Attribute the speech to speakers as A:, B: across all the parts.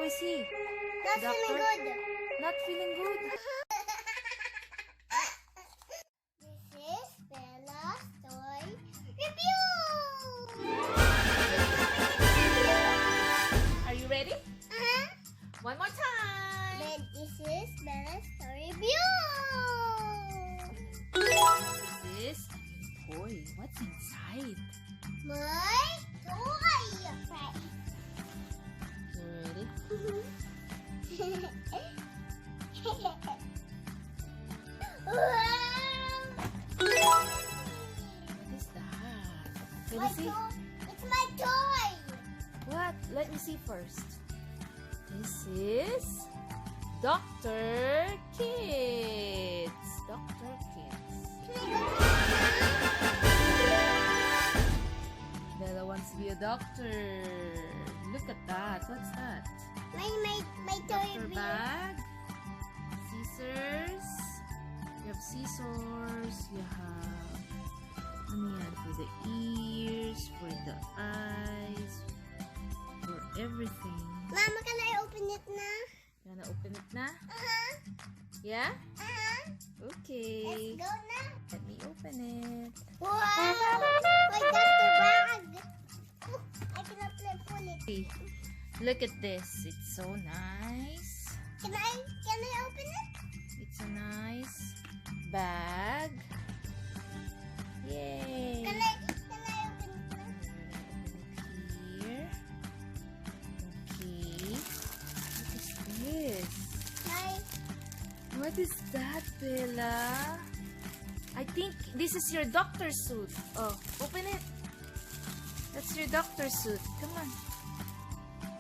A: is he?
B: Not
A: Doctor?
B: feeling good.
A: Not feeling good.
B: This is Bella's toy review.
A: Are you ready?
B: Uh-huh.
A: One more time.
B: But this is Bella's toy review.
A: This is a toy. What's inside?
B: My toy. Right.
A: You ready? What is that? Let me see.
B: It's my toy.
A: What? Let me see first. This is Dr. Kids. Dr. Kids. Bella wants to be a doctor. Look at that. What's that?
B: My toy
A: Doctor
B: review.
A: bag. Scissors. You have scissors. You have for the ears, for the eyes, for everything.
B: Mama, can I open it now?
A: You wanna open it na?
B: Uh-huh.
A: Yeah?
B: Uh-huh.
A: Okay.
B: Let's go now.
A: Let me open it.
B: Wow! My doctor bag. Oh, I cannot pull it.
A: Look at this. It's so nice.
B: Can I open it?
A: It's a nice bag. Yay!
B: Can I open it now?
A: Here. Okay. What is this? What is that, Bella? I think this is your doctor suit. Oh, open it. That's your doctor suit. Come on.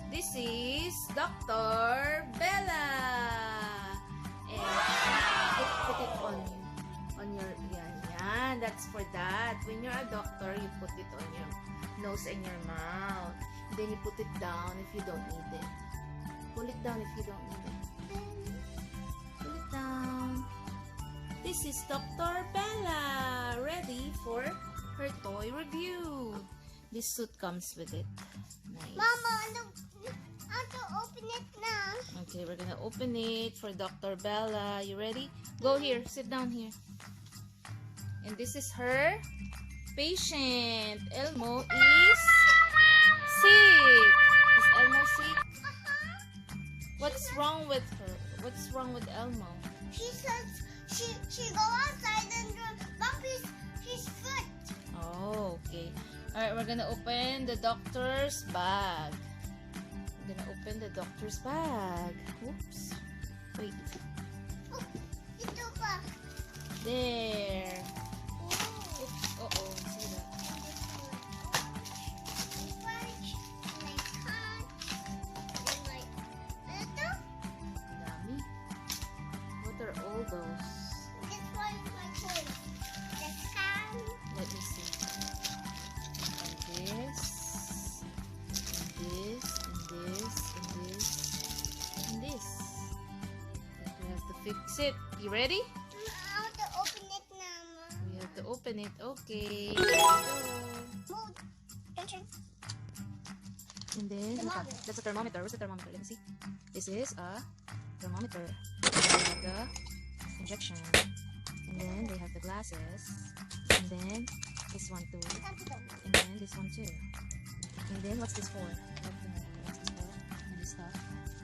A: This is Dr. Bella. And put it on your yan. That's for that. When you're a doctor, you put it on your nose and your mouth. Then you put it down if you don't need it. Pull it down if you don't need it. Pull it down. This is Dr. Bella, ready for her toy review. This suit comes with it. Nice.
B: Mama, I want to open it now.
A: Okay, we're gonna open it for Dr. Bella. You ready? Go here. Sit down here. And this is her patient. Elmo is sick. Is Elmo sick? What's wrong with her? What's wrong with Elmo?
B: She says she go outside and bump his foot.
A: Oh, okay. Alright, we're gonna open the doctor's bag. We're gonna open the doctor's bag. Oops. Wait.
B: Oh, ito pa.
A: There. Oops. Uh-oh. See that? Dami. What are all those?
B: This one is my toy. The hand.
A: Let me see. And this. And this. And this. And this. And this. But we have to fix it. You ready?
B: I want to open it now, Mom.
A: We have to open it. Okay. Here we go.
B: Move. Turn.
A: And then,
B: Thermometer.
A: that's a thermometer. What's a thermometer? Let me see. This is a thermometer. They have the injection. And then they have the glasses. And then this one too. And then this one too. And then what's this for? What's this for? And this stuff.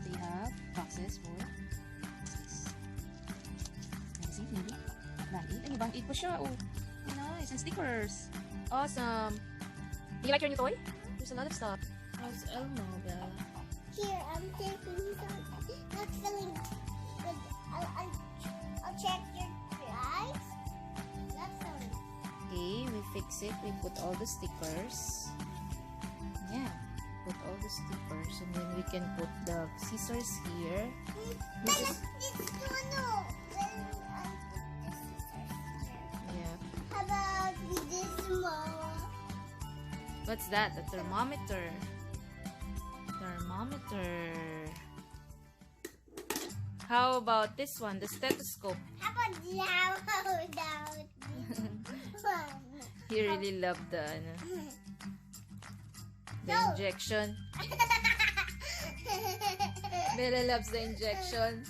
A: They have boxes for what's this? Let me see, maybe. Band-aid. Ay, may band-aid pa siya. Oh, nice. And stickers. Awesome. Do you like your new toy? There's a lot of stuff. How's Elmo, Bella?
B: Here, I'm taking some. Not feeling good. I'll check your eyes. Not feeling.
A: Okay, we fix it. We put all the stickers. Yeah, put all the stickers, and then we can put the scissors here. This is, yeah.
B: How about this, Mama?
A: What's that? The thermometer. Thermometer. How about this one? The stethoscope.
B: How about down?
A: You really love the
B: No.
A: injection. Bella loves the injection.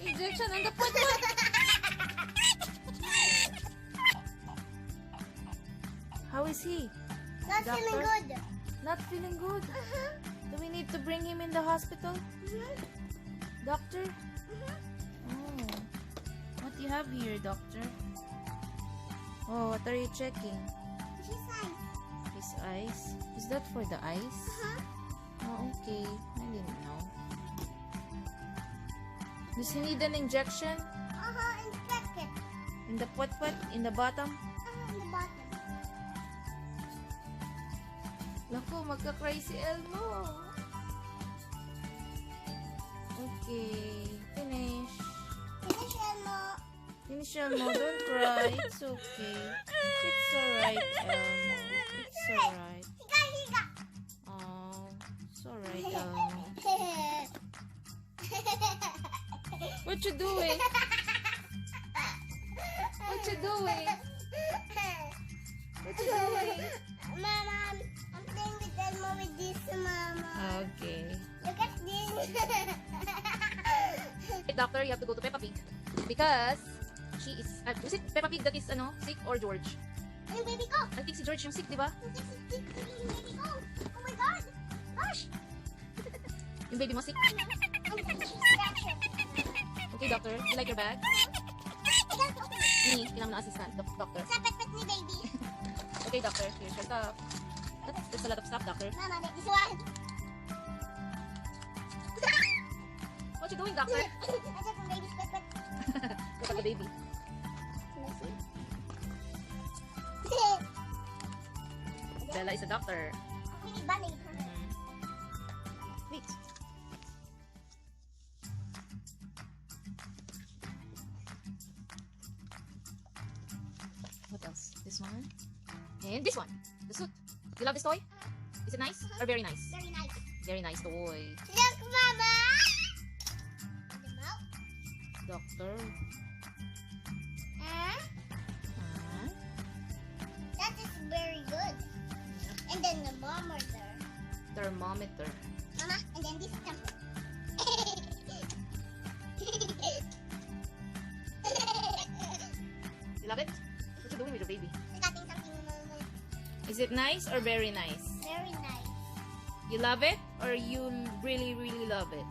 A: Injection on the foot. How is he?
B: Not feeling
A: Doctor?
B: good.
A: Not feeling good. Do we need to bring him in the hospital? Doctor? Oh. What do you have here, doctor? Oh, what are you checking?
B: She's nice.
A: His eyes? Is that for the eyes? Oh, okay. I didn't know. Does he need an injection?
B: Inspect it.
A: In the what? In the bottom?
B: In the bottom.
A: Naku, magka-cry si Elmo. Okay. Finish.
B: Finish, Elmo.
A: Finish, Elmo. Don't cry. It's okay. It's alright, Elmo. It's alright.
B: Higa.
A: Oh, it's alright, Elmo. What you doing? What you doing? What you doing?
B: Mama, I'm playing with Elmo with this, Mama.
A: Okay.
B: Look at this.
A: Doctor, you have to go to Peppa Pig because she is. Is it Peppa Pig that is sick or George?
B: Yung baby ko.
A: I think si George yung sick, di ba?
B: Yung baby ko. Oh my God. Gosh.
A: Yung baby mo sick. Okay, doctor. You like your bag? Me, kailangan ng assistant, doctor.
B: Sapit-pit ni baby.
A: Okay, doctor. Here's your stuff. That's a lot of stuff, doctor.
B: Mama, this one.
A: What you doing, doctor?
B: I said yung baby spit-pit.
A: Look at the baby. Bella is a doctor.
B: We need bunny.
A: Wait. What else? This one. And this one. The suit. You love this toy? Is it nice or very nice?
B: Very nice.
A: Very nice toy.
B: Look, Mama. The mouth.
A: Doctor.
B: That is very good. And then the thermometer.
A: Thermometer.
B: Mama, and then this temper.
A: You love it? What you doing with your baby?
B: Cutting something, Mama.
A: Is it nice or very nice?
B: Very nice.
A: You love it or you really, really love it?